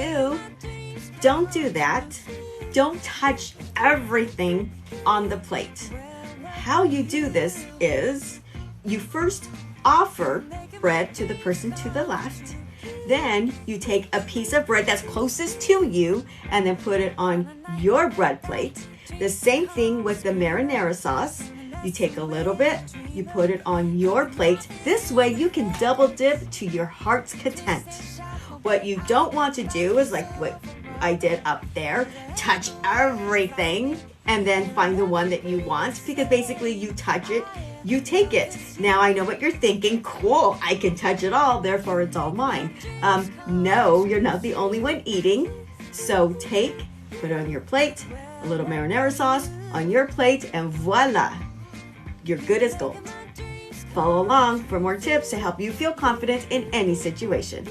Ew, don't do that. Don't touch everything on the plate. How you do this is you first offer bread to the person to the left. Then you take a piece of bread that's closest to you and then put it on your bread plate. The same thing with the marinara sauce. You take a little bit, you put it on your plate. This way you can double dip to your heart's content. What you don't want to do is like what I did up there, touch everything and then find the one that you want, because basically you touch it, you take it. Now I know what you're thinking, cool, I can touch it all, therefore it's all mine. No, you're not the only one eating. So put it on your plate, a little marinara sauce on your plate, and voila, you're good as gold. Follow along for more tips to help you feel confident in any situation.